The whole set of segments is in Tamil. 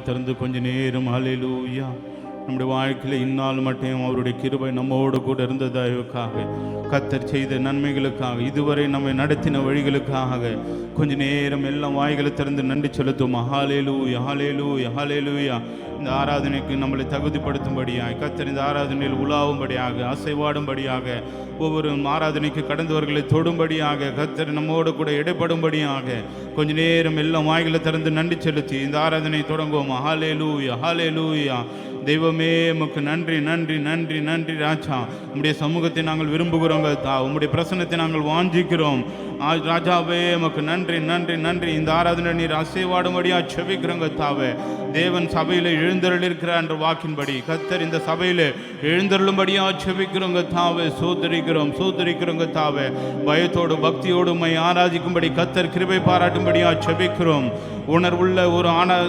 திறந்து கொஞ்ச நேரம் ஹல்லேலூயா நம்முடைய வாழ்க்கையில் இந்நாள் மட்டும் அவருடைய கிருபை நம்மோடு கூட இருந்த தயவுக்காக, கர்த்தர் செய்த நன்மைகளுக்காக, இதுவரை நம்மை நடத்தின வழிகளுக்காக கொஞ்ச நேரம் எல்லாம் வாய்களை திறந்து நன்றி செலுத்தும். ஹல்லேலூயா ஹல்லேலூயா ஹல்லேலூயா. இந்த ஆராதனைக்கு நம்மளை தகுதிப்படுத்தும்படியாக, கர்த்தர் இந்த ஆராதனையில் உலாவும்படியாக, அசைவாடும்படியாக, ஒவ்வொரு ஆராதனைக்கு கடந்தவர்களை தொடும்படியாக, கர்த்தர் நம்மோடு கூட இடைப்படும்படியாக கொஞ்ச நேரம் எல்லாம் வாய்களை திறந்து நன்றி செலுத்தி இந்த ஆராதனை தொடங்குவோம். ஹல்லேலூயா ஹல்லேலூயா. தெய்வமே உமக்கு நன்றி நன்றி நன்றி நன்றி ராஜா. உம்முடைய சமூகத்தை நாங்கள் விரும்புகிறோங்க தா, உம்முடைய பிரசன்னத்தை நாங்கள் வாஞ்சிக்கிறோம் ராஜாவே. உமக்கு நன்றி நன்றி நன்றி. இந்த ஆராதனை நீர் அசைவாடும்படியா செபிக்கிறோங்க தாவே. தேவன் சபையில் எழுந்தருளிருக்கிறார் என்ற வாக்கின்படி கர்த்தர் இந்த சபையில் எழுந்தருளும்படியா செபிக்கிறோங்க தாவே. சோதரிக்கிறோங்க தாவே. பயத்தோடு பக்தியோடு உம்மை ஆராதிக்கும்படி கர்த்தர் கிருபை பாராட்டும்படியா செபிக்கிறோம். உணர்வுள்ள ஒரு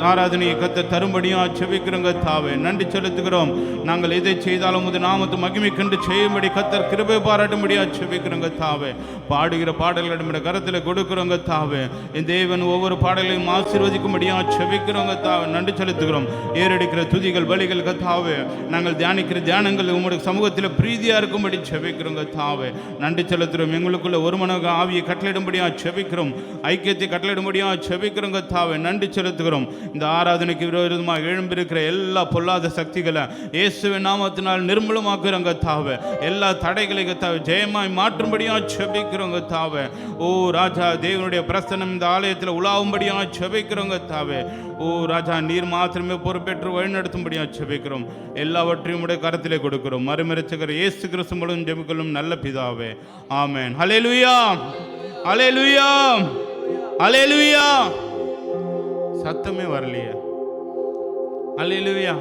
ஆராதனையை கர்த்தர் தரும்படியா செபிக்கிறோங்க தாவே. நன்றி செலுத்துகிறோம். நாங்கள் எதை செய்தாலும் உமது நாமத்து மகிமை கண்டு செய்யும்படி கர்த்தர் கிருபை பாராட்டும்படியா செபிக்கிறோங்க தாவே. பாடுகிற பாடல்கள் நம்முடைய கரத்தில் கொடுக்கிறோங்க தாவே. என் தேவன் ஒவ்வொரு பாடலையும் ஆசீர்வதிக்கும்படியா செபிக்கிறோங்க தாவே. நன்றி செலுத்துகிறோம். ஏறெடுக்கிற துதிகள் பலிகள் கத்தாவே, நாங்கள் தியானிக்கிற தியானங்கள் உங்களுடைய சமூகத்தில் பிரீதியா இருக்கும்படி செபிக்கிறோங்க தாவே. நன்றி செலுத்துகிறோம். எங்களுக்குள்ள ஒரு மனக ஆவியை கட்டளையிடும்படியா செபிக்கிறோம். ஐக்கியத்தை கட்டளையிடும்படியா செபிக்கிறோங்க தாவே. நன்றி செலுத்துகிறோம். இந்த ஆராதனைக்கு விரோதமாக எழும்பியிருக்கிற எல்லா பொல்லாத சக்திகளை இயேசுவின் நாமத்தினால் நிர்மூலமாக்குறோங்க தாவே. எல்லா தடைகளை கத்தாவே ஜெயமாய் மாற்றும்படியா செபிக்கிறோங்க தாவே. ஓ ராஜா, தேவனுடைய பிரசன்னம் இந்த ஆலயத்தில் உலாவும்படியா செபிக்கிறோங்க தாவே. ஓ ராஜா, நீர் மாத்திரமே பொறுப்பேற்று வழிநடத்தும்படியா செபிக்கிறோம். எல்லாவற்றையும் உடைய கரத்திலே கொடுக்கிறோம். மறுமறைச்சகர் இயேசு கிறிஸ்து மூலம் ஜெபிக்கிறோம் நல்ல பிதாவே. ஆமென். ஹல்லேலூயா ஹல்லேலூயா ஹல்லேலூயா. சத்தமே வரலையே. ஹல்லேலூயா.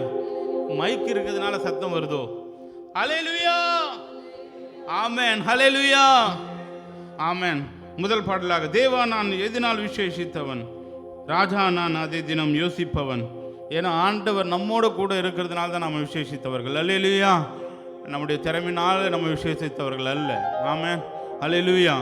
மைக் இருக்கிறதுனால சத்தம் வருதோ? ஹல்லேலூயா ஆமென். ஹல்லேலூயா ஆமென். முதல் பாடலாக, தேவா நான் எதினால் விசேஷித்தவன், ராஜா நான் அதே தினம் யோசிப்பவன். ஏன்னா ஆண்டவர் நம்மோட கூட இருக்கிறதுனால தான் நம்ம விசேஷித்தவர்கள். ஹல்லேலூயா. நம்முடைய திறமையினால் நம்ம விசேஷித்தவர்கள் அல்ல. ஆமென். ஹல்லேலூயா.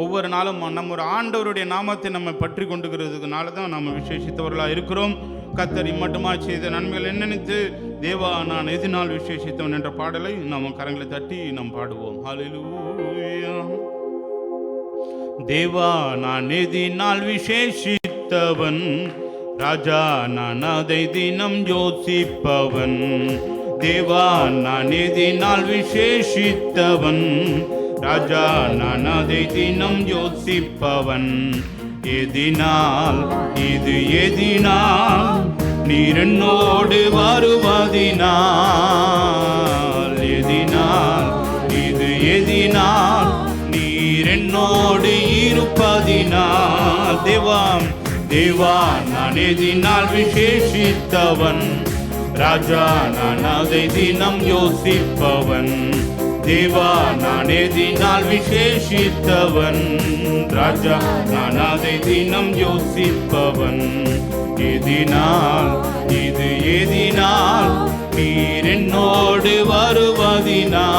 ஒவ்வொரு நாளும் நம்ம ஒரு ஆண்டவருடைய நாமத்தை நம்ம பற்றி கொண்டுக்கிறதுனால தான் நம்ம விசேஷித்தவர்களாக இருக்கிறோம். கர்த்தர் மட்டுமா செய்த நன்மைகள் நினைத்து தேவா நான் எதினால் விசேஷித்தவன் என்ற பாடலை நம்ம கரங்களை தட்டி நாம் பாடுவோம். ஹல்லேலூயா. தேவா நான் எதினால் விசேஷித்தவன், ராஜா நான் அதை தினம் யோசிப்பவன். தேவா நான் எதினால் விசேஷித்தவன், ராஜா நான் அதை தினம் யோசிப்பவன். எதினால் இது எதினால் நீர் என்னோடு வருவதினால், எதினால் இது எதினால் நீர் என்னோடு இருப்பதினால். தேவாம் தேவா நான் எதினால் விசேஷித்தவன், ராஜா நான் அதை தினம் யோசிப்பவன். தேவா நான் எதினால் விசேஷித்தவன், ராஜா நான் அதை தினம் யோசிப்பவன். எதினால் இது எதினால் நீர் என்னோடு வருவதினால்,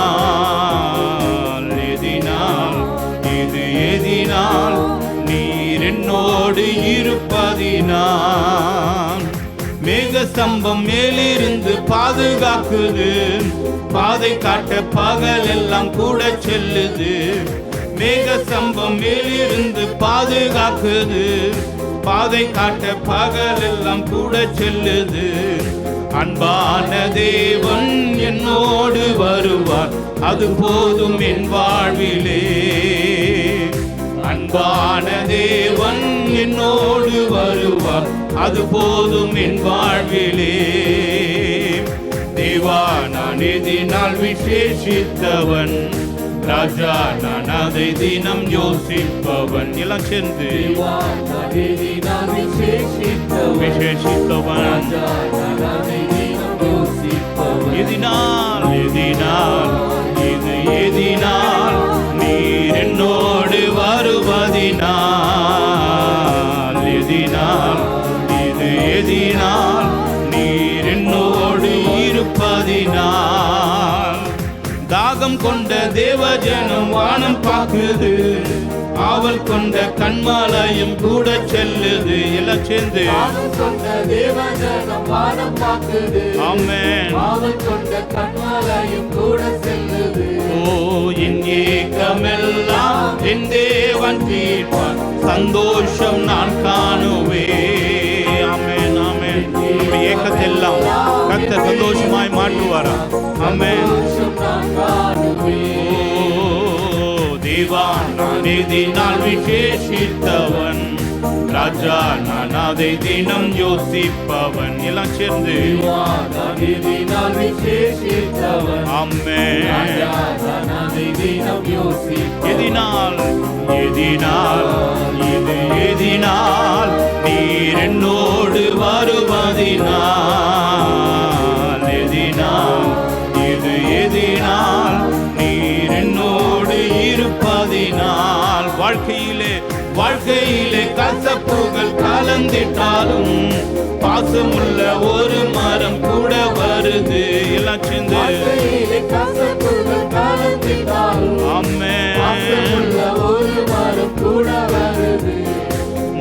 எதினால் இது எதினால் நீர் என்னோடு இருப்பதினால். மேக ஸ்தம்பம் மேலிருந்து பாதுகாக்குது, பாதை காட்ட பகல் எல்லாம் கூட செல்லுது. மேக ஸ்தம்பம் மேலிருந்து பாதுகாக்குது, பாதை காட்ட பகல் எல்லாம் கூட செல்லுது. அன்பான தேவன் என்னோடு வருவார், அது போதும் என் வாழ்விலே. அன்பான தேவன் என்னோடு வருவார், அது போதும் என் வாழ்விலே. தேவா நான் எதினால் விசேஷித்தவன், ராஜா நான் அதை தினம் யோசிப்பவன். எல்லாம் சேர்ந்து விசேஷித்தவன், எதினால் எதினால் இது எதினால் நீர் என்னோடு வருவதினால், எதினால் இது எதினால் நீர் என்னோடு இருப்பதினால். தாகம் கொண்ட தேவஜனம் வானம் பாக்குது, ஆவல் கொண்ட கண்மாலையும் கூட செல்லுது. எல்லாம் சேர்ந்து ஆமென். ஓ என் ஏக்கமெல்லாம் என் தேவன் தீர்ப்பார், சந்தோஷம் நான் காணுவே. ஆமென் ஆமென். நம்முடைய ஏக்கத்தெல்லாம் கர்த்தர் சந்தோஷமாய் மாற்றுவாரா? ஆமென். தேவா நான் எதினால் விசேஷித்தவன், ராஜா நான் அதை தினம் யோசிப்பவன். எல்லாம் சேர்ந்து ஆமென். எதினால் எதினால் இது எதினால் நீர் என்னோடு வருவதினால், எதினால் இது எதினால் நீர் என்னோடு இருப்பதினால். வாழ்க்கையிலே கசப்புகள் கலந்திட்டாலும் பாசமுள்ள ஒரு மரம் கூட வருது. எல்லாம் சேர்ந்து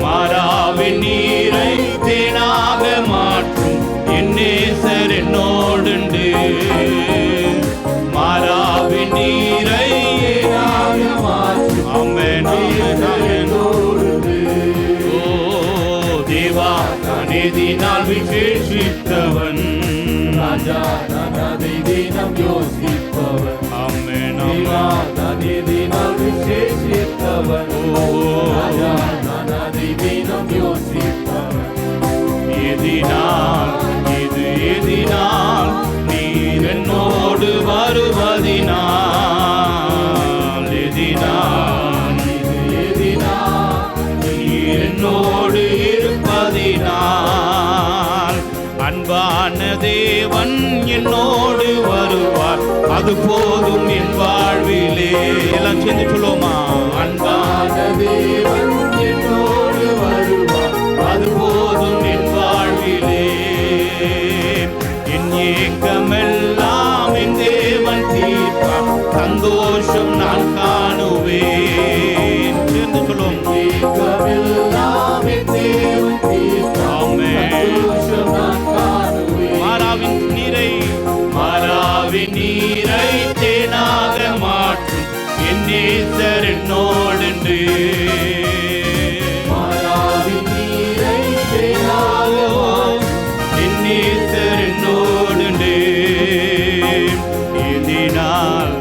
மாறாவின் நீரை தேனாக மாற்றும் என் நேசர் என்னோடுண்டு. மாறாவின் நீரை ஆமென் ஆமென். ஓ தேவா நான் எதினால் விசேஷித்தவன், ராஜா நான் அதை தினம் யோசிப்பவன். ஆமென் ஆமென். நான் எதினால் விசேஷித்தவன், ஓ ராஜா நான் அதை தினம் யோசிப்பவன். எதினால் இது எதினால் நீர் என்னோடு வருவதினால், எதினால் இது எதினால் நீர் என்னோடு இருப்பதினால். அன்பான தேவன் என்னோடு வருவார், அது போதும் என் வாழ்விலே. எல்லாம் சேர்ந்து சொல்லுவோமா? அன்பான தேவன் என்னோடு வருவார், அது போதும் என் வாழ்விலே. என் ஏக்கமெல்லாம் என் தேவன் தீர்ப்பார், சந்தோஷம் நான் காணுவேன். சேர்ந்து சொல்லுவோம். ஏக்கமெல்லாம் என் தேவன் தீர்ப்பார், சந்தோஷம் நான் காணுவேன். மாறாவின் நீரை தேனாக மாற்றும் என் நேசர் என்னோடுண்டு. மாறாவின் நீரை தேனாக என் நேசர் என்னோடுண்டு. எதினால்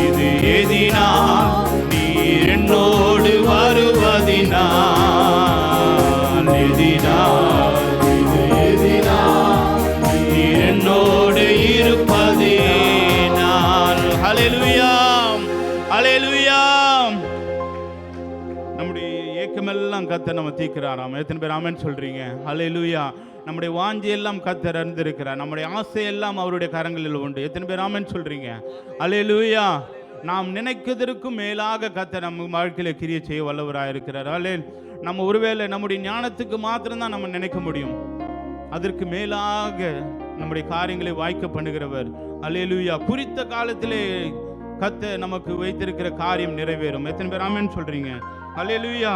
இது எதினால் நீர் என்னோடு வருவதினால், எதினால் இது எதினால் நீர் என்னோடு இருப்பதினால். ஹல்லேலூயா ஹல்லேலூயா. நம்முடைய ஏக்கமெல்லாம் கர்த்தர் நம்ம தீர்க்கிறாராம். எத்தனை பேர் ஆமென் சொல்றீங்க? ஹல்லேலூயா. நம்முடைய வாஞ்சையெல்லாம் கர்த்தர் அறிந்திருக்கிறார், நம்முடைய ஆசையெல்லாம் அவருடைய கரங்களில் உண்டு. எத்தனை பேர் ஆமென் சொல்றீங்க? ஹல்லேலூயா. நாம் நினைக்கிறதற்கும் மேலாக கர்த்தர் நம்ம வாழ்க்கையில கிரியை செய்ய வல்லவராக இருக்கிறார். நம்ம ஒருவேளை நம்முடைய ஞானத்துக்கு மாத்திரம்தான் நம்ம நினைக்க முடியும், அதற்கு மேலாக நம்முடைய காரியங்களை வாய்க்க பண்ணுகிறவர். அல்லேலூயா. குறித்த காலத்திலே கர்த்தர் நமக்கு வைத்திருக்கிற காரியம் நிறைவேறும். எத்தனை பேர் ஆமென் சொல்றீங்க? அல்லேலூயா.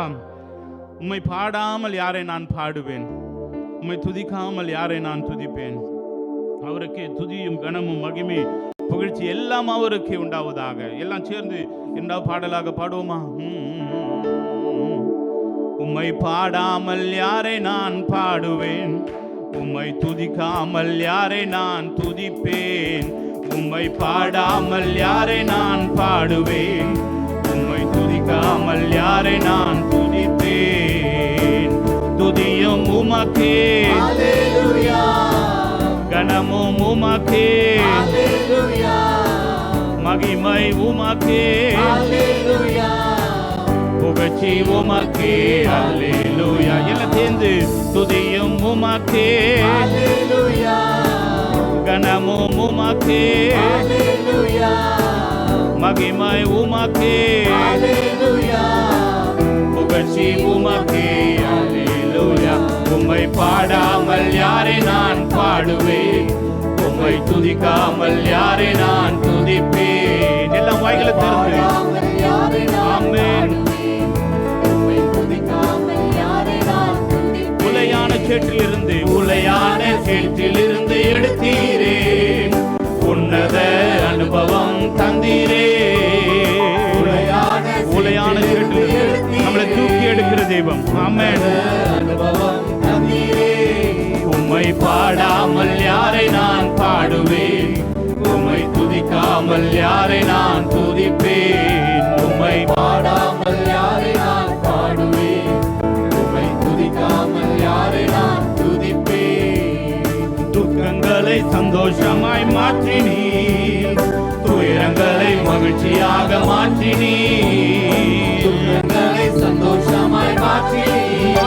உம்மை பாடாமல் யாரை நான் பாடுவேன், உம்மை துதிக்காமல் யாரை நான் துதிப்பேன். அவருக்கே துதியும் கனமும் மகிமை புகழ்ச்சி எல்லாம் அவருக்கே உண்டாவதாக. எல்லாம் சேர்ந்து இரண்டாவது பாடலாக பாடுவோமா? உம்மை பாடாமல் யாரை நான் பாடுவேன், உம்மை துதிக்காமல் யாரை நான் துதிப்பேன். உம்மை பாடாமல் யாரை நான் பாடுவேன், உம்மை துதிக்காமல் யாரை நான் துதிப்பேன். துதியும் உமக்கே, அல்லேலூயா. கனமும் உமக்கே, அல்லேலூயா. மகிமை உமக்கே, அல்லேலூயா. புகழ்ச்சி உமக்கே. அல்லேலூயா. எல்லாம் சேர்ந்து துதியும் உமக்கே, அல்லேலூயா. கனமும் உமக்கே, அல்லேலூயா. மகிமை உமக்கே, அல்லேலூயா. புகழ்ச்சி உமக்கே. அல்லேலூயா. உம்மை பாடாமல் யாரை நான் பாடுவேன், உம்மை துதிக்காமல் யாரை நான் துதிப்பேன். சேற்றிலிருந்து எடுத்தீரே, உன்னத அனுபவம் தந்தீரே. உளையான சேற்றிலிருந்து நம்மளை தூக்கி எடுக்கிற தெய்வம். ஆமென். அனுபவம் தந்தீரே. உம்மை பாடாமல் யாரை நான் பாடுவேன், உம்மை துதிக்காமல் யாரை நான் துதிப்பேன். உம்மை பாடாமல் யாரை நான் பாடுவேன், உம்மை துதிக்காமல் யாரை நான் துதிப்பேன். துக்கங்களை சந்தோஷமாய் மாற்றினீர், துயரங்களை மகிழ்ச்சியாக மாற்றினீர். துக்கங்களை சந்தோஷமாய் மாற்றினீர்,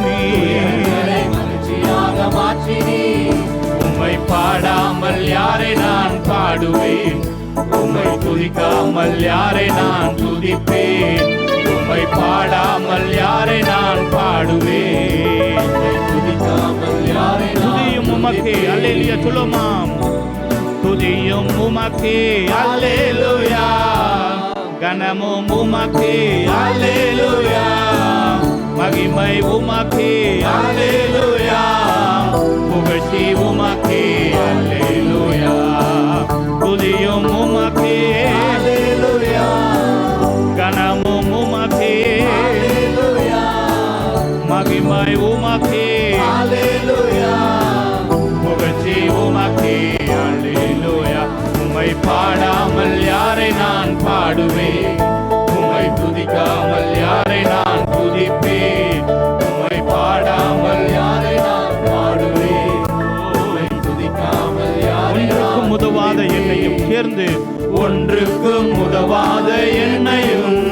துயரங்களை மகிழ்ச்சியாக மாற்றினீர். உம்மை பாடாமல் யாரை நான் பாடுவேன், உம்மை துதிக்காமல் யாரை நான் துதிப்பேன். உம்மை பாடாமல் யாரை நான் பாடுவேன், உம்மை துதிக்காமல் யாரை நான் துதியும் உமக்கே. அல்லேலூயா சொல்லுமாம். துதியும் உமக்கே அல்லேலூயா, கனமும் உமக்கே அல்லேலூயா, மகிமை உமக்கே அல்லேலூயா, புகழ்ச்சி உமக்கே அல்லேலூயா. துதியும் உமக்கே அல்லேலூயா, கனமும் உமக்கே அல்லேலூயா, மகிமை உமக்கே அல்லேலூயா, புகழ்ச்சி உமக்கே அல்லேலூயா. உம்மை பாடாமல் யாரை நான் பாடுவேன், உம்மை துதிக்காமல் யாரை நான் துதிப்பேன். உம்மை பாடாமல் யாரை நான் பாடுவேன், உம்மை துதிக்காமல் யாரை ஒன்றுக்கும் நான் உதவாத என்னையும் சேர்ந்து, ஒன்றுக்கும் உதவாத என்னையும்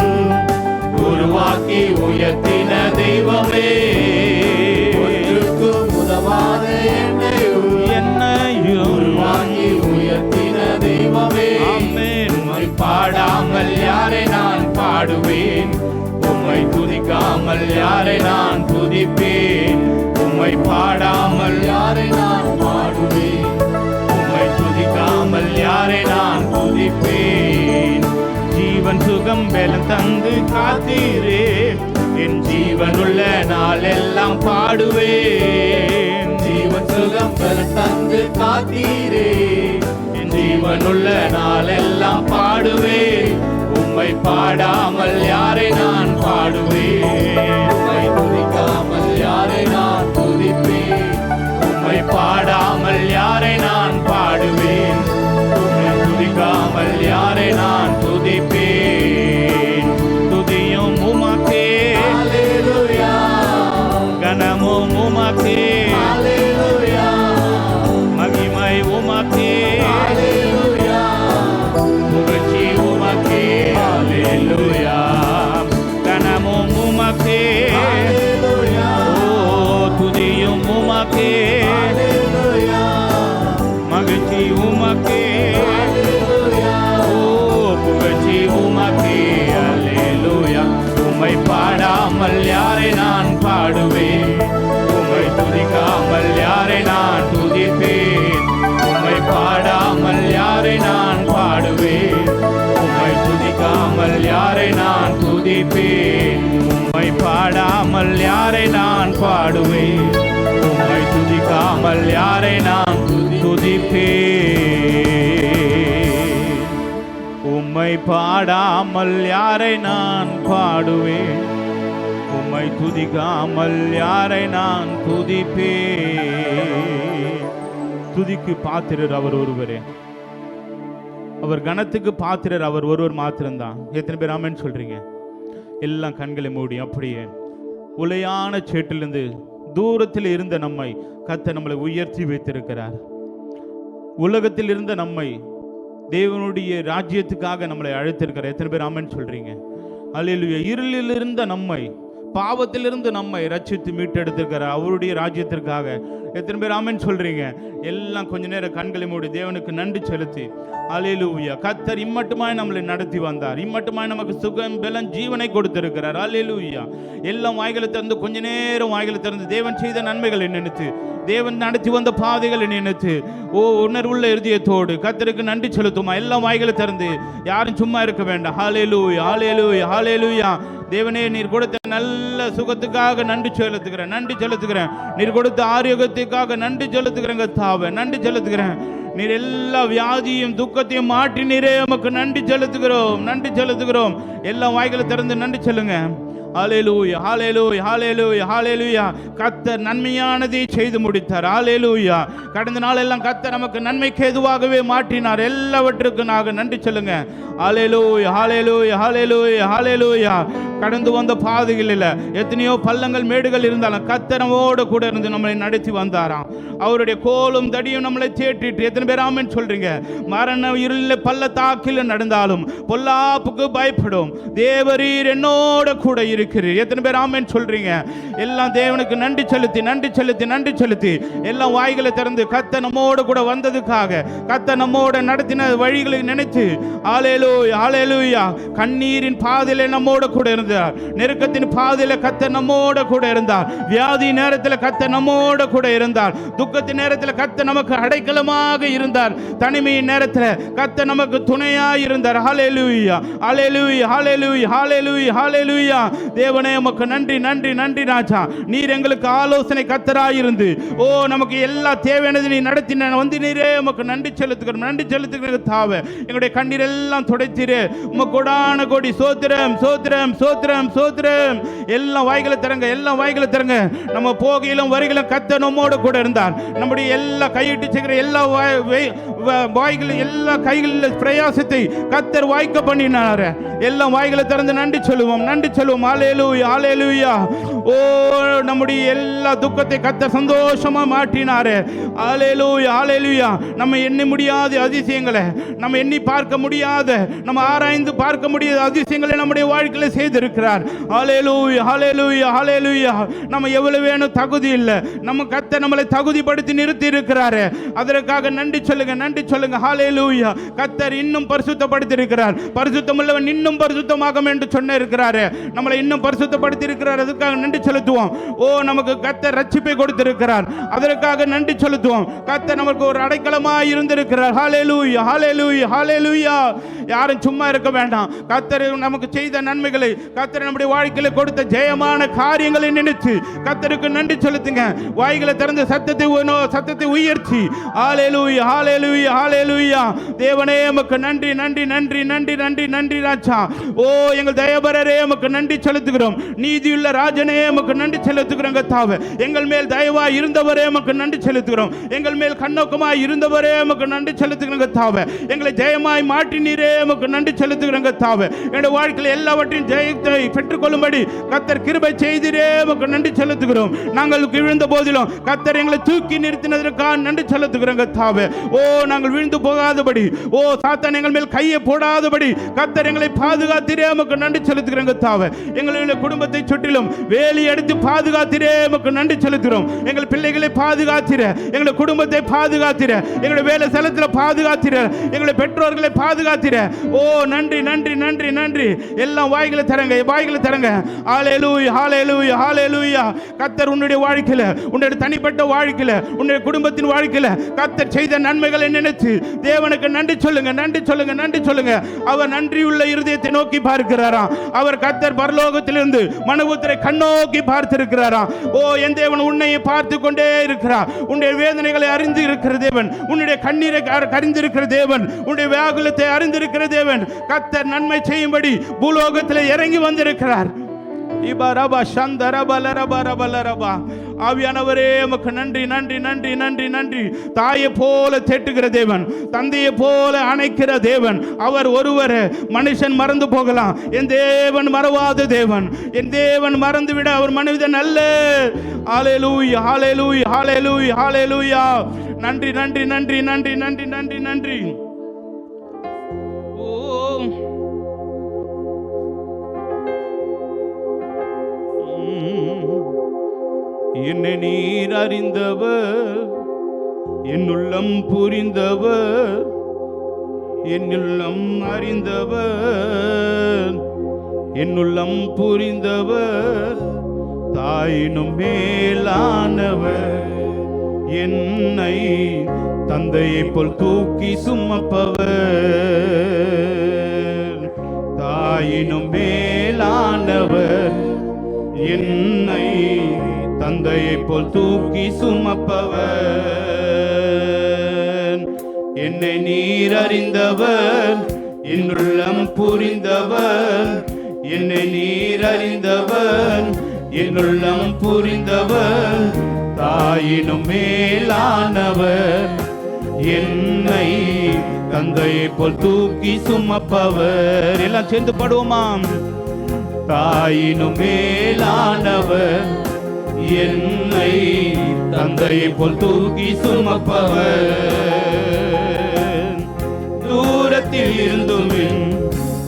உருவாக்கி உயர்த்தின தெய்வமே. ஒன்றுக்கும் உதவாத என்னையும் உருவாக்கி உயர்த்தின தெய்வமே. ஆமென். உம்மை பாடாமல் யாரை நான் பாடுவேன், உம்மை துதிக்காமல் யாரை நான் துதிப்பேன். உம்மை பாடாமல் யாரை நான் பாடுவேன், உம்மை துதிக்காமல் யாரை நான் துதிப்பேன். ஜீவன் சுகம் பலம் தந்து காத்தீரே, என் ஜீவனுள்ள நாளெல்லாம் பாடுவேன். ஜீவன் சுகம் பெற தந்து காத்தீரே, என் ஜீவனுள்ள நாளெல்லாம் பாடுவேன். உம்மை பாடாமல் யாரை நான் பாடுவேன், உம்மை துதிக்காமல் யாரை நான் துதிப்பேன். உம்மை பாடாமல் யாரை நான் பாடுவேன், உம்மை துதிக்காமல் யாரை நான் துதிப்பேன். துதியும் உமக்கே அல்லேலூயா, கனமும் உமக்கே அல்லேலூயா, மகிமை உமக்கே அல்லேலூயா, புகழ்ச்சி உமக்கே அல்லேலூயா, கனமும் உமக்கே அல்லேலூயா, ஓ துதியும் உமக்கே அல்லேலூயா, மகிழ்ச்சி உமக்கே அல்லேலூயா, ஓ புகழ்ச்சி உமக்கே அல்லேலூயா. உம்மை பாடாமல் யாரை நான் பாடுவேன், உம்மை துதிக்காமல் யாரை நான் துதிப்பேன். உம்மை பாடாமல் யாரை நான் பாடுவேன், உம்மை துதிக்காமல் யாரை நான் துதிப்பேன். உம்மை பாடாமல் யாரை நான் பாடுவேன், உம்மை துதிக்காமல் யாரை நான் துதிப்பேன். உம்மை பாடாமல் யாரை நான் பாடுவேன், உம்மை துதிக்காமல் யாரை நான் துதிப்பேன். துதிக்கு பாத்திரர் அவர் ஒருவரே, அவர் கணத்துக்கு பாத்திரர் அவர் ஒருவர் மாத்திரம்தான். எத்தனை பேர் ஆமென் சொல்றீங்க? எல்லாம் கண்களை மூடி அப்படியே உளையான சேற்றிலிருந்து தூரத்தில் இருந்த நம்மை கர்த்தர் நம்மளை உயர்த்தி வைத்திருக்கிறார். உலகத்தில் இருந்த நம்மை தேவனுடைய ராஜ்யத்துக்காக நம்மளை அழைத்திருக்கிறார். எத்தனை பேர் ஆமென் சொல்றீங்க? அல்லேலூயா. இருளில் இருந்த நம்மை, பாவத்திலிருந்து நம்மை ரட்சித்து மீட்டெடுத்திருக்கிறார் அவருடைய ராஜ்யத்திற்காக. எத்தனை பேர் ஆமென் சொல்றீங்க? எல்லாம் கொஞ்ச நேரம் கண்களை மூடி தேவனுக்கு நன்றி செலுத்தி அல்லேலூயா. கர்த்தர் இம்மட்டுமாய் நம்மளை நடத்தி வந்தார், இம்மட்டுமாய் நமக்கு சுகம் பலன் ஜீவனை கொடுத்திருக்கிறார். அல்லேலூயா. எல்லாம் வாய்களை திறந்து கொஞ்ச நேரம் வாய்களை திறந்து தேவன் செய்த நன்மைகளை நினைத்து, தேவன் நடத்தி வந்த பாதைகளை நினைத்து, உணர்வுள்ள இருதயத்தோடு கர்த்தருக்கு நன்றி செலுத்துமா. எல்லாம் வாய்களை திறந்து, யாரும் சும்மா இருக்க வேண்டாம். ஹல்லேலூயா, ஹல்லேலூயா, ஹல்லேலூயா. தேவனே, நீர் கொடுத்த நல்ல கொடுத்த சுகத்துக்காக நன்றி செலுத்துகிறேன், நன்றி செலுத்துகிறேன். நீர் கொடுத்த ஆரோக்கியத்துக்காக நன்றி செலுத்துகிறேன் கர்த்தாவே, நன்றி செலுத்துகிறேன். நீர் எல்லா வியாதியும் துக்கத்தையும் மாற்றினீரே, உமக்கு நன்றி செலுத்துகிறோம், நன்றி செலுத்துகிறோம். எல்லா வாய்களை திறந்து நன்றி சொல்லுங்க. ஹல்லேலூயா, ஹல்லேலூயா, ஹல்லேலூயா, ஹல்லேலூயா. கர்த்தர் நன்மையானதை செய்து முடித்தார். ஹல்லேலூயா. கடந்த நாள் எல்லாம் கர்த்தர் நமக்கு நன்மைக்கு ஏதுவாகவே மாற்றினார். எல்லாவற்றுக்கும் நாங்கள் நன்றி சொல்லுங்க. ஹல்லேலூயா, ஹல்லேலூயா, ஹல்லேலூயா, ஹல்லேலூயா. கடந்து வந்த பாதைகளில் எத்தனையோ பள்ளங்கள் மேடுகள் இருந்தாலும் கர்த்தர் நம்மோடு கூட இருந்து நம்மளை நடத்தி வந்தாராம். அவருடைய கோலும் தடியும் நம்மளை தேற்றிட்டு, எத்தனை பேர் ஆமென் சொல்றீங்க? மரண இருளில் பள்ளத்தாக்கில் நடந்தாலும் பொல்லாப்புக்கு பயப்படும் தேவரீர் என்னோட கூட இருக்கிறீர். எத்தனை பேர் ஆமென் சொல்றீங்க? எல்லாம் தேவனுக்கு நன்றி செலுத்தி, நன்றி செலுத்தி, நன்றி செலுத்தி எல்லாம் வாய்களை திறந்து கர்த்தர் நம்மோடு கூட வந்ததுக்காக, கர்த்தர் நம்மோட நடத்தின வழிகளை நினைத்து ஹல்லேலூயா, ஹல்லேலூயா. கண்ணீரின் பாதையில நம்மோட கூட இருந்தார், நெருக்கத்தின் பாதையில கர்த்தர் நம்மோட கூட இருந்தார், வியாதி நேரத்தில் கர்த்தர் நம்மோட கூட இருந்தார், துக்கத்தின் நேரத்தில் கர்த்தர் நமக்கு அடைக்கலமாக இருந்தார், தனிமையின் நேரத்தில் கர்த்தர் நமக்கு துணையாக இருந்தார். ஹல்லேலூயா, ஹல்லேலூயா, ஹல்லேலூயா, ஹல்லேலூயா, ஹல்லேலூயா. தேவனே உமக்கு நன்றி, நன்றி, நன்றி ராஜா. நீர் எங்களுக்கு ஆலோசனை கர்த்தராயிருந்து ஓ நமக்கு எல்லா தேவையானது நீ நடத்தி வந்து நீரே உமக்கு நன்றி செலுத்துகிறோம், நன்றி செலுத்துகிறோம் தாவே. எங்களுடைய கண்ணீர் எல்லாம் துடைத்தீரே, உமக்கு கொடான கோடி சோத்திரம், சோத்திரம், சோத்திரம், சோத்திரம். எல்லாம் வாய்களை தரங்க, எல்லாம் வாய்களை தரங்க. நம்ம போகையிலும் வரிகளும் கர்த்தர் நம்மோடு கூட இருந்தார். நம்முடைய எல்லா கையிட்டு செய்கிற எல்லா வாய்களும் எல்லா கைகளில் பிரயாசத்தை கர்த்தர் வாய்க்க பண்ணினார். எல்லாம் வாய்களை திறந்து நன்றி சொல்லுவோம், நன்றி சொல்லுவோம். ஹல்லேலூயா, ஹல்லேலூயா. ஓ நம்முடைய எல்லா துக்கத்தை கர்த்தர் சந்தோஷமா மாற்றினாரு. ஹல்லேலூயா, ஹல்லேலூயா. நம்ம எண்ணி முடியாத அதிசயங்களை, நம்ம எண்ணி பார்க்க முடியாத, நம்ம ஆராய்ந்து பார்க்க முடியாத அதிசயங்களை நம்முடைய வாழ்க்கையில் செய்திருக்கிறார். ஹல்லேலூயா, ஹல்லேலூயா, ஹல்லேலூயா. நம்ம எவ்வளவு வேணும் தகுதி இல்லை, நம்ம கர்த்தர் நம்மளை தகுதிப்படுத்தி நிறுத்தி இருக்கிறாரு. அதற்காக நன்றி சொல்லுங்க, நன்றி சொல்லுங்க. ஹல்லேலூயா. கர்த்தர் இன்னும் பரிசுத்தப்படுத்தி இருக்கிறார். பரிசுத்தமுள்ளவன் இன்னும் பரிசுத்தமாகும் என்று சொன்ன இருக்கிறாரு. நம்மளை இன்னும் பரிசுத்தப்படுத்தி இருக்கிறார். அதுக்காக நன்றி செலுத்துவோம். ஓ நமக்கு கர்த்தர் ரட்சிப்பை கொடுத்திருக்கிறார். அதற்காக நன்றி செலுத்துவோம். கர்த்தர் நமக்கு ஒரு அடைக்கலமாய் இருந்திருக்கிறார். ஹல்லேலூயா, ஹல்லேலூயா, ஹல்லேலூயா. யாரும் சும்மா இருக்க வேண்டாம். கர்த்தர் நமக்கு செய்த நன்மைகளை, கர்த்தர் நம்முடைய வாழ்க்கையில கொடுத்த ஜெயமான காரியங்களை நினைத்து கர்த்தருக்கு நன்றி செலுத்துங்க. வாய்களை திறந்து சத்தத்தை உயர்த்தி ஹல்லேலூயா, ஹல்லேலூயா, ஹல்லேலூயா. தேவனே உமக்கு நன்றி, நன்றி, நன்றி, நன்றி, நன்றி, நன்றி ராஜா. ஓ எங்கள் தயபரரே உமக்கு நன்றி செலுத்துகிறோம். நீதியுள்ள ராஜனே உமக்கு நன்றி செலுத்துகிறோம் கர்த்தாவே. எங்கள் மேல் தயவாய் இருந்தவரே உமக்கு நன்றி செலுத்துகிறோம். எங்கள் மேல் கண்ணோக்கமாய் இருந்தவரே உமக்கு நன்றி செலுத்துகிறோம் கர்த்தாவே. எங்களை ஜெயமாய் மாற்றினீரே உமக்கு நன்றி செலுத்துகிறோம் கர்த்தாவே. எங்களுடைய வாழ்க்கையில் எல்லாவற்றையும் ஜெயத்தை பெற்றுக்கொள்ளும்படி கர்த்தர் கிருபை செய்தீரே உமக்கு நன்றி செலுத்துகிறோம். நாங்கள் விழுந்த போதிலும் கர்த்தர் எங்களை தூக்கி நிறுத்தினதற்காக நன்றி செலுத்துகிறோம் கர்த்தாவே. ஓ நாங்கள் விழுந்து போகாதபடி, ஓ சாத்தான் எங்கள் மேல் கையை போடாதபடி கர்த்தர் எங்களை பாதுகாத்தீரே உமக்கு நன்றி செலுத்துகிறோம் கர்த்தாவே. எங்களுடைய குடும்பத்தை சுற்றிலும் வேலி எடுத்து பாதுகாத்தீரே உமக்கு நன்றி செலுத்துகிறோம். எங்கள் பிள்ளைகளை பாதுகாத்தீர, எங்களுடைய குடும்பத்தை பாதுகாத்தீர, எங்களுடைய வேலை ஸ்தலத்தில் பாதுகாத்தீர, எங்களுடைய பெற்றோர்களை பாதுகாத்தீர. ஓ நன்றி, நன்றி, நன்றி, நன்றி. எல்லாம் வாய்களை தரங்க, வாய்களை தரங்க. ஹல்லேலூயா, ஹல்லேலூயா, ஹல்லேலூயா. கர்த்தர் உன்னுடைய வாழ்க்கையில, உன்னுடைய தனிப்பட்ட வாழ்க்கையில, உன்னுடைய குடும்பத்தின் வாழ்க்கையில கர்த்தர் செய்த நன்மைகளை நினைத்து தேவனுக்கு நன்றி சொல்லுங்க, நன்றி சொல்லுங்க, நன்றி சொல்லுங்க. அவர் நன்றியுள்ள இருதயத்தை நோக்கி பார்க்கிறாராம். அவர் கர்த்தர் பரலோகத்திலிருந்து மனுபுத்திரை கண்ணோக்கி பார்த்திருக்கிறாராம். ஓ என் தேவன் உன்னை பார்த்து கொண்டே இருக்கிறார். உன்னுடைய வேதனைகளை அறிந்து இருக்கிற தேவன், உன்னுடைய கண்ணீரை அறிந்திருக்கிற தேவன், உன்னுடைய வியாகுலத்தை அறிந்திருக்கிற தேவன். கர்த்தர் நன்மை செய்யும்படி பூலோகத்தில் இறங்கி வந்திருக்கிறார். ஆவியானவரே உமக்கு நன்றி, நன்றி, நன்றி, நன்றி, நன்றி. தாயை போல தேட்டுகிற தேவன், தந்தையை போல அணைக்கிற தேவன் அவர் ஒருவர். மனுஷன் மறந்து போகலாம், என் தேவன் மறவாத தேவன். என் தேவன் மறந்துவிட அவர் மனிதன் அல்ல. ஹல்லேலூயா, ஹல்லேலூயா, ஹல்லேலூயா, ஹல்லேலூயா. நன்றி, நன்றி, நன்றி, நன்றி, நன்றி, நன்றி, நன்றி. ஓ என்னை நீர் அறிந்தவர், என் உள்ளம் புரிந்தவர், என் உள்ளம் அறிந்தவர், என் உள்ளம் புரிந்தவர், தாயினும் மேலானவர், என்னை தந்தையை போல் தூக்கி சுமப்பவர், தாயினும் மேலானவர், என்னை தந்தையைப் போல் தூக்கி சுமப்பவர். என்னை நீர் அறிந்தவர், என் உள்ளம் புரிந்தவர். என்னை நீர் அறிந்தவர், என் உள்ளம் புரிந்தவர். தாயினும் மேலானவர், என்னை தந்தையைப் போல் தூக்கி சுமப்பவர். எல்லாம் சேர்ந்து பாடுவோமாம். தாயினும் மேலானவர், என்னை தந்தையைப் போல் தூக்கி சுமப்பவர். தூரத்தில் இருந்தும்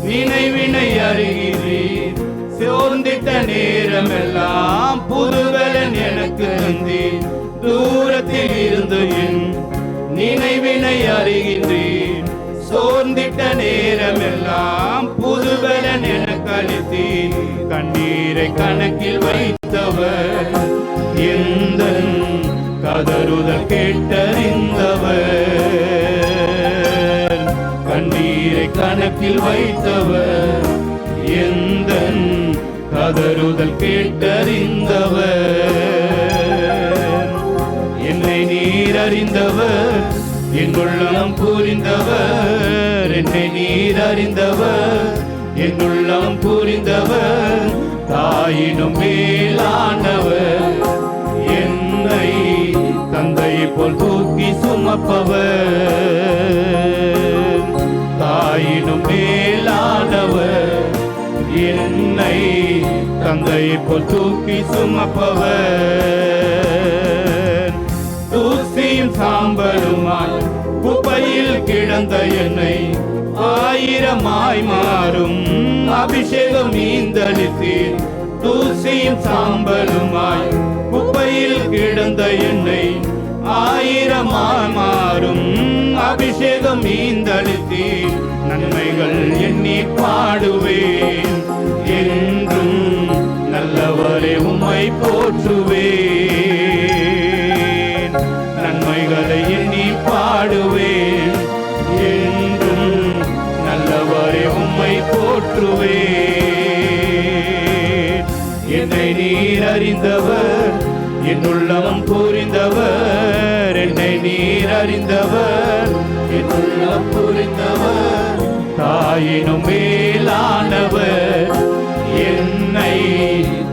நினைவினை அறிகிறீர். சோர்ந்திட்ட நேரமெல்லாம் புதுவலன் எனக்கு தந்தீர். தூரத்தில் இருந்து என் நினைவினை அறிகின்றீர். சோர்ந்திட்ட நேரமெல்லாம் புதுவலன் எனக்கு அளித்தீர். கண்ணீரை கணக்கில் வைத்தவர், எந்த கதறுதல் கேட்டறிந்தவர். கண்ணீரை கணக்கில் வைத்தவர், எந்த கதறுதல் கேட்டறிந்தவர். என்னை நீர் அறிந்தவர், என் உள்ளம் புரிந்தவர். என்னை நீர் அறிந்தவர், என் உள்ளம் புரிந்தவர். தாயினும் மேலானவர், என்னை தந்தையைப் போல் தூக்கி சுமப்பவர். தாயினும் மேலானவர், என்னை தந்தையைப் போல் தூக்கி சுமப்பவர். தூசியும் சாம்பலுமாய் குப்பையில் கிடந்த என்னை ஆயிரமாய் மாறும் அபிஷேகம் நீந்தளித்தீர். தூசியும் சாம்பலுமாய் குப்பையில் கிடந்த என்னை ஆயிரமாய் மாறும் அபிஷேகம் நீந்தளித்தீர். நன்மைகள் எண்ணி பாடுவேன், என்றும் நல்லவரே உம்மை போற்றுவேன். நன்மைகளை எண்ணி பாடுவேன், என்றும் நல்லவரே உம்மை போற்றுவேன். என்னை நீர் அறிந்தவர், என் உள்ளம் புரிந்தவர். என்னை நீர் அறிந்தவர், என் உள்ளம் புரிந்தவர். தாயினும் மேலானவர், என்னை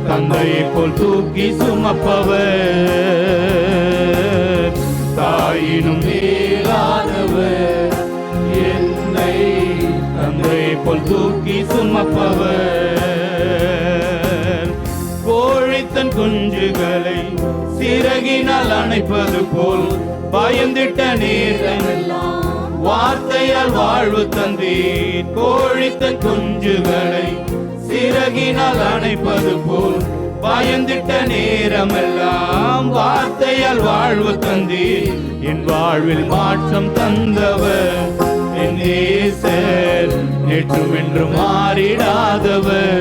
தந்தையைப் போல் தூக்கி சுமப்பவர். தாயினும் மேலானவர், என்னை தந்தையைப் போல் தூக்கி சுமப்பவர். கோழித்தன் குஞ்சுகளை சிறகினால் அணைப்பது போல் பயந்திட்ட நேரமெல்லாம் வார்த்தையால் வாழ்வு தந்தீர். கோழித்தன் குஞ்சுகளை சிறகினால் அணைப்பது போல் பயந்திட்ட நேரமெல்லாம் வார்த்தையால் வாழ்வு தந்தீர். என் வாழ்வில் மாற்றம் தந்தவர், என் நேசர் நேற்றும் என்று மாறிடாதவர்.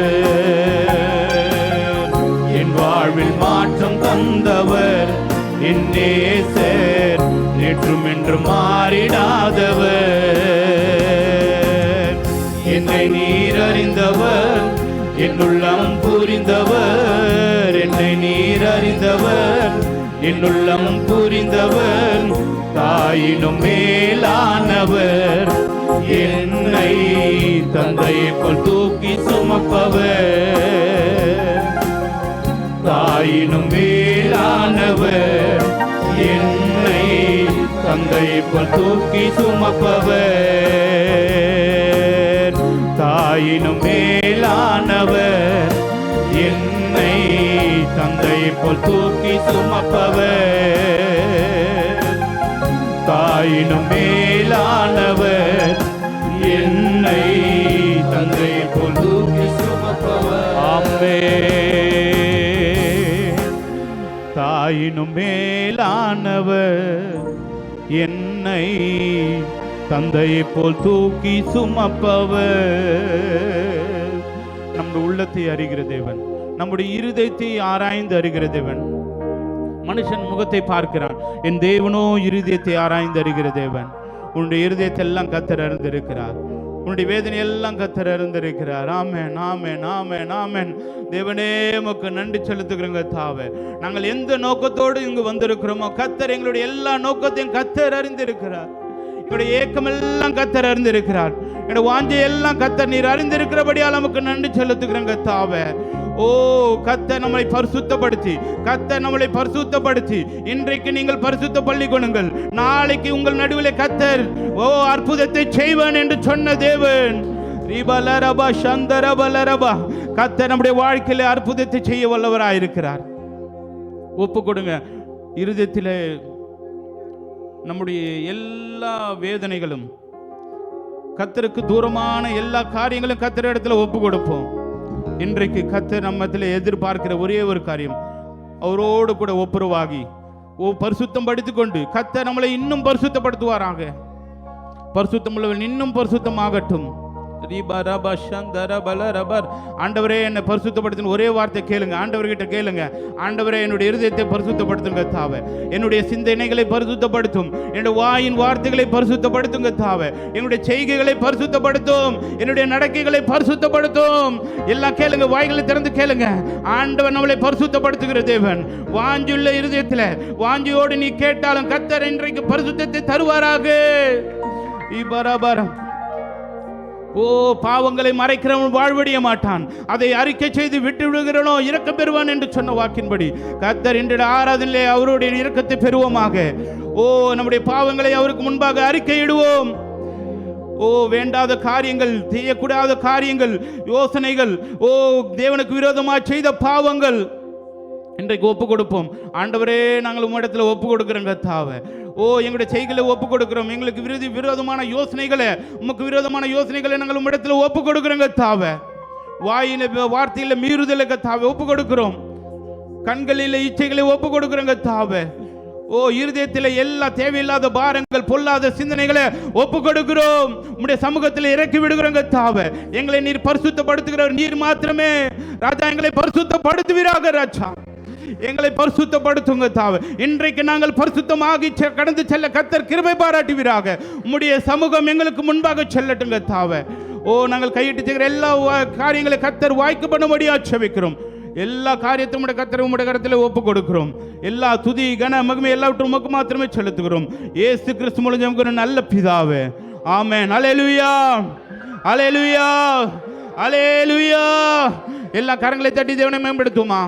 என் வாழ்வில் மாற்றம் தந்தவர், என் நேசர் நேற்றும் என்று மாறிடாதவர். என்னை நீர் அறிந்தவர், என் உள்ளம் புரிந்தவர். என்னை நீர் அறிந்தவர், என் உள்ளம் புரிந்தவர். தாயினும் மேலானவர், என்னை தந்தையைப் போல் தூக்கி சுமப்பவர். தாயினும் மேலானவர், என்னை தந்தையைப் போல் தூக்கி சுமப்பவர். தாயினும் மேலானவர், என்னை தந்தையைப் போல் தூக்கி சுமப்பவர். தாயினும் மேலானவர், என்னை தந்தையைப் போல் தூக்கி சுமப்பவர். ஆமென். தாயினும் மேலானவர், என்னை தந்தையைப் போல் தூக்கி சுமப்பவர். நம்முடைய உள்ளத்தை அறிகிற தேவன், நம்முடைய இருதயத்தை ஆராய்ந்து அறிகிற தேவன். மனுஷன் முகத்தை பார்க்கிறான், என் தேவனோ இருதயத்தை ஆராய்ந்து அறிகிற தேவன். உன்னுடைய இருதயத்தை எல்லாம் கர்த்தர் அறிந்திருக்கிறார். உன்னுடைய வேதனை எல்லாம் கத்தர் அறிந்திருக்கிறார். ஆமென், ஆமென், ஆமென், ஆமென். தேவனே உமக்கு நன்றி செலுத்துகிறோங்க தாவே. நாங்கள் எந்த நோக்கத்தோடு இங்கு வந்திருக்கிறோமோ கத்தர் எங்களுடைய எல்லா நோக்கத்தையும் கத்தர் அறிந்திருக்கிறார். எங்களுடைய ஏக்கம் எல்லாம் கத்தர் அறிந்திருக்கிறார். என்னுடைய வாஞ்சை எல்லாம் கத்தர் நீர் அறிந்திருக்கிறபடியால் நமக்கு நன்றி செலுத்துகிறோங்க தாவே. ஓ கத்தர் நம்மளை பரிசுத்தப்படுத்தி, கத்தர் நம்மளை பரிசுத்தப்படுத்தி இன்றைக்கு நீங்கள் பரிசுத்த பள்ளி கொள்ளுங்கள். நாளைக்கு உங்கள் நடுவில் கத்தர் ஓ அற்புதத்தை செய்வான் என்று சொன்ன தேவன். ரிபலரபா சந்தரபலரபா கத்தர் நம்முடைய வாழ்க்கையில அற்புதத்தை செய்ய வல்லவராயிருக்கிறார். ஒப்பு கொடுங்க. இருதயத்திலே நம்முடைய எல்லா வேதனைகளும், கத்தருக்கு தூரமான எல்லா காரியங்களும் கத்தர் இடத்துல ஒப்பு கொடுப்போம். இன்றைக்கு கத்தர் நம்மத்தில் எதிர்பார்க்கிற ஒரே ஒரு காரியம், அவரோடு கூட ஒப்புரவாகி பரிசுத்தம் படித்துக்கொண்டு கத்தர் நம்மளை இன்னும் பரிசுத்தப்படுத்துவாராக. பரிசுத்தம் உள்ளவன் இன்னும் பரிசுத்தமாகட்டும். ஆண்டவரே என்னை பரிசுத்தப்படுத்தின ஒரே வார்த்தை கேளுங்க. ஆண்டவர்கிட்ட கேளுங்க, ஆண்டவரே என்னுடைய இருதயத்தை பரிசுத்தப்படுத்துங்க தாவே. என்னுடைய சிந்தனைகளை பரிசுத்தப்படுத்தும், என்னுடைய வாயின் வார்த்தைகளை பரிசுத்தப்படுத்துங்க தாவே. என்னுடைய செய்கைகளை பரிசுத்தப்படுத்தும், என்னுடைய நடக்கைகளை பரிசுத்தப்படுத்தும். எல்லாம் கேளுங்க, வாய்களை திறந்து கேளுங்க. ஆண்டவர் நம்மளை பரிசுத்தப்படுத்துகிற தேவன். வாஞ்சுள்ள இருதயத்தில் வாஞ்சியோடு நீ கேட்டாலும் கர்த்தர் இன்றைக்கு பரிசுத்தத்தை தருவாராக. ஓ பாவங்களை மறைக்கிறவன் வாழ்வடைய மாட்டான், அதை அறிக்கை செய்து விட்டு விடுகிறனோ இரக்கம் பெறுவான் என்று சொன்ன வாக்கின்படி கர்த்தர் இன்றைய ஆராதனையிலே அவருடைய இரக்கத்தை பெறுவோமாக. ஓ நம்முடைய பாவங்களை அவருக்கு முன்பாக அறிக்கையிடுவோம். ஓ வேண்டாத காரியங்கள், செய்யக்கூடாத காரியங்கள், யோசனைகள், ஓ தேவனுக்கு விரோதமாக செய்த பாவங்கள் இன்றைக்கு ஒப்பு கொடுப்போம். ஆண்டவரே நாங்கள் உம்மிடத்தில் ஒப்பு கொடுக்கிறோம் கர்த்தாவே. ஓ எங்களுடைய செய்களை ஒப்பு கொடுக்கிறோம். எங்களுக்கு விரோதமான யோசனைகளை, உமக்கு விரோதமான யோசனைகளை நாங்கள் உம்மிடத்தில் ஒப்பு கொடுக்கிறோம் கர்த்தாவே. வாயில வார்த்தையில மீறுதலை கர்த்தாவே ஒப்பு கொடுக்கிறோம். கண்களில் இச்சைகளை ஒப்பு கொடுக்கிறோம் கர்த்தாவே. ஓ இருதயத்தில் எல்லா தேவையில்லாத பாரங்கள், பொல்லாத சிந்தனைகளை ஒப்பு கொடுக்கிறோம். உம்முடைய சமூகத்தில் இறக்கி விடுகிறோம் கர்த்தாவே. எங்களை நீர் பரிசுத்தப்படுத்துகிறவர் நீர் மாத்திரமே ராஜா. எங்களை பரிசுத்தப்படுத்துவீராக ராஜா. எங்களை பரிசுத்தப்படுத்துங்க தாவே. இன்றைக்கு நாங்கள் பரிசுத்தமாகி கடந்து செல்ல கர்த்தர் கிருபை பாராட்டுவீராக. உம்முடைய சமூகம் எங்களுக்கு முன்பாக செல்லட்டுங்க தாவே. ஓ நாங்கள் கையிட்டு செய்கிற எல்லா காரியங்களை கர்த்தர் வாய்க்கு பண்ணும்படியா செபிக்கிறோம். எல்லா காரியத்தையும் கர்த்தர் உம்முடைய கரத்தில் ஒப்பு கொடுக்கிறோம். எல்லா துதி கன மகிமை எல்லாவற்றும் உமக்கு மாத்திரமே செலுத்துகிறோம். இயேசு கிறிஸ்து மூலம் நல்ல பிதாவே, ஆமென். அல்லேலூயா, அல்லேலூயா, அல்லேலூயா. எல்லா கரங்களை தட்டி தேவனை மேம்படுத்துமா.